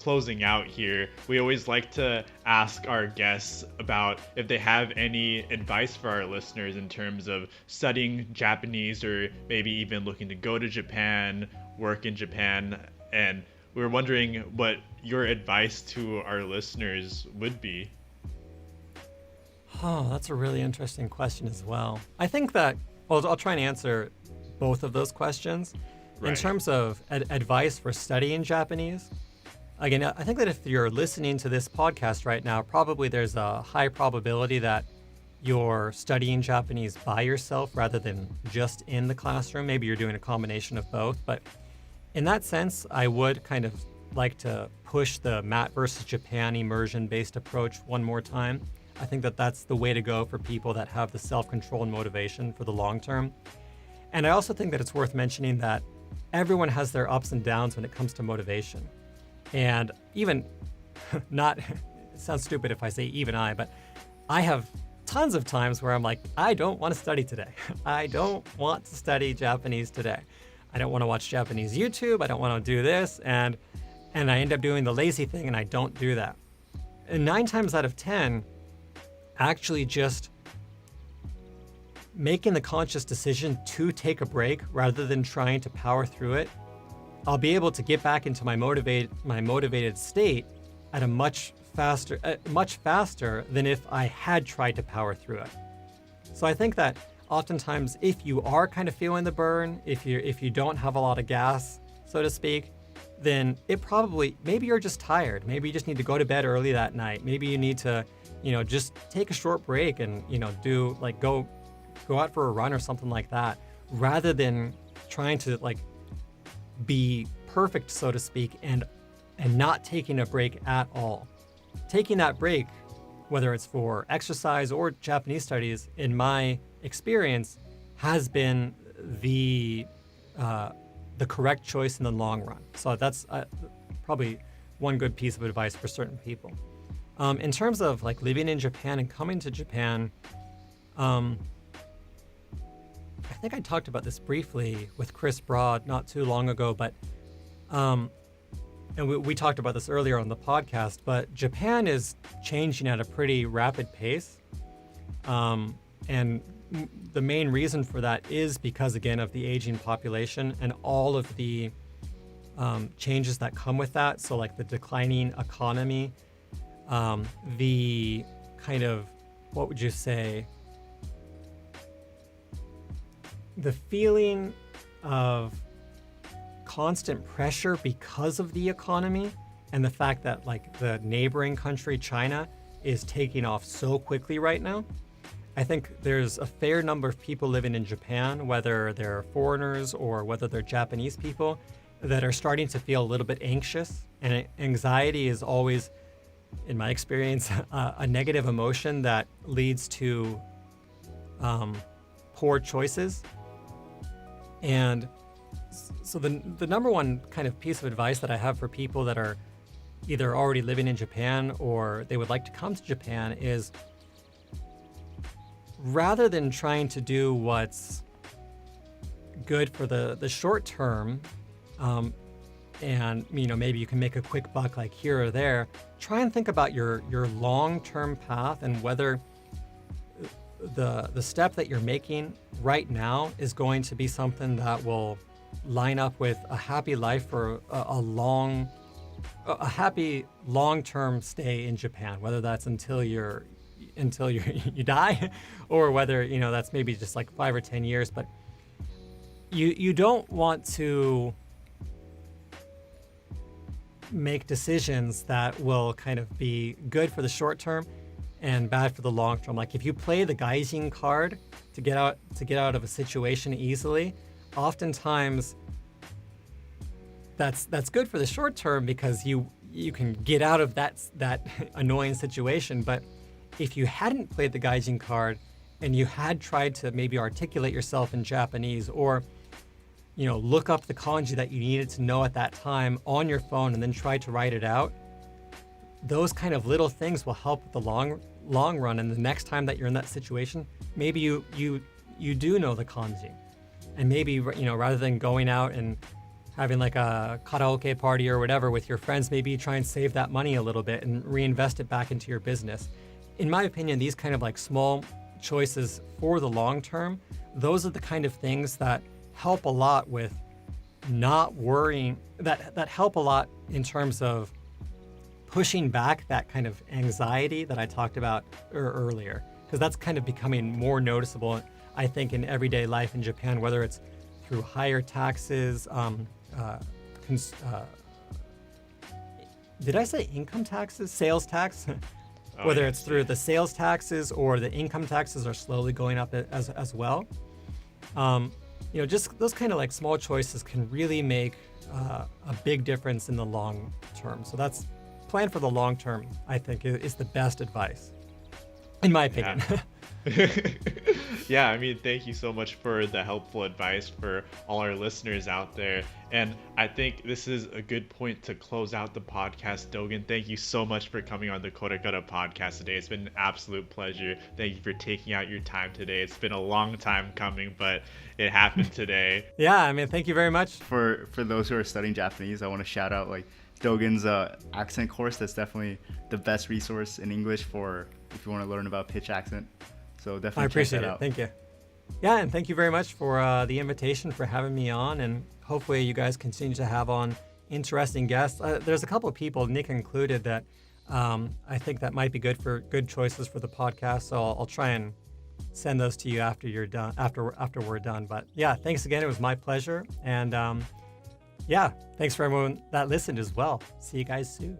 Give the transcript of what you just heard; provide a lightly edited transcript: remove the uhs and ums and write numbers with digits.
closing out here, we always like to ask our guests about if they have any advice for our listeners in terms of studying Japanese or maybe even looking to go to Japan, work in Japan. And we were wondering what your advice to our listeners would be. Oh, that's a really interesting question as well. I think that, well, I'll try and answer both of those questions. In Right. terms of advice for studying Japanese, again, I think that if you're listening to this podcast right now, probably there's a high probability that you're studying Japanese by yourself rather than just in the classroom. Maybe you're doing a combination of both. But in that sense, I would kind of like to push the Matt versus Japan immersion-based approach one more time. I think that that's the way to go for people that have the self-control and motivation for the long term. And I also think that it's worth mentioning that everyone has their ups and downs when it comes to motivation. And even not, it sounds stupid if I say even I, but I have tons of times where I'm like, I don't want to study today. I don't want to study Japanese today. I don't want to watch Japanese YouTube. I don't want to do this. And I end up doing the lazy thing and I don't do that. And 9 times out of 10, actually just making the conscious decision to take a break rather than trying to power through it, I'll be able to get back into my motivated state at a much faster than if I had tried to power through it. So I think that oftentimes if you are kind of feeling the burn, if you don't have a lot of gas, so to speak, then maybe you're just tired. Maybe you just need to go to bed early that night. Maybe you need to, just take a short break and, do like go out for a run or something like that, rather than trying to be perfect, so to speak, and not taking a break at all. Taking that break, whether it's for exercise or Japanese studies, in my experience, has been the correct choice in the long run. So that's probably one good piece of advice for certain people. In terms of living in Japan and coming to Japan, I think I talked about this briefly with Chris Broad not too long ago, but and we talked about this earlier on the podcast, but Japan is changing at a pretty rapid pace. And the main reason for that is because, again, of the aging population and all of the changes that come with that. So the declining economy, the kind of, what would you say, the feeling of constant pressure because of the economy and the fact that the neighboring country, China, is taking off so quickly right now. I think there's a fair number of people living in Japan, whether they're foreigners or whether they're Japanese people, that are starting to feel a little bit anxious. And anxiety is always, in my experience, a negative emotion that leads to poor choices. And so the number one kind of piece of advice that I have for people that are either already living in Japan or they would like to come to Japan is, rather than trying to do what's good for the short term, and maybe you can make a quick buck here or there, try and think about your long-term path and whether the step that you're making right now is going to be something that will line up with a happy life for a happy long-term stay in Japan, whether that's until you die, or whether that's maybe just 5 or 10 years. But you don't want to make decisions that will kind of be good for the short term and bad for the long term. If you play the gaijin card to get out of a situation easily, oftentimes that's good for the short term because you can get out of that annoying situation. But if you hadn't played the gaijin card and you had tried to maybe articulate yourself in Japanese, or look up the kanji that you needed to know at that time on your phone and then try to write it out, those kind of little things will help with the long run. And the next time that you're in that situation, maybe you do know the kanji, and maybe rather than going out and having like a karaoke party or whatever with your friends, maybe try and save that money a little bit and reinvest it back into your business. In my opinion, these kind of like small choices for the long term, those are the kind of things that help a lot with not worrying, that help a lot in terms of pushing back that kind of anxiety that I talked about earlier, because that's kind of becoming more noticeable, I think, in everyday life in Japan, whether it's through higher taxes, did I say income taxes? Sales tax? Whether it's through the sales taxes or the income taxes are slowly going up as well. Just those kind of like small choices can really make a big difference in the long term. So that's plan for the long term, I think, is the best advice, in my opinion. Yeah, I mean, thank you so much for the helpful advice for all our listeners out there. And I think this is a good point to close out the podcast. Dogen, thank you so much for coming on the KoreKara podcast today. It's been an absolute pleasure. Thank you for taking out your time today. It's been a long time coming, but it happened today. Yeah, I mean, thank you very much. For those who are studying Japanese, I want to shout out Dogen's accent course. That's definitely the best resource in English for if you want to learn about pitch accent. So definitely I appreciate check that it. out. Thank you. Yeah, and thank you very much for the invitation, for having me on, and hopefully you guys continue to have on interesting guests. There's a couple of people, Nick included, that I think that might be good choices for the podcast. So I'll try and send those to you after you're done, after we're done. But yeah, thanks again. It was my pleasure, and yeah, thanks for everyone that listened as well. See you guys soon.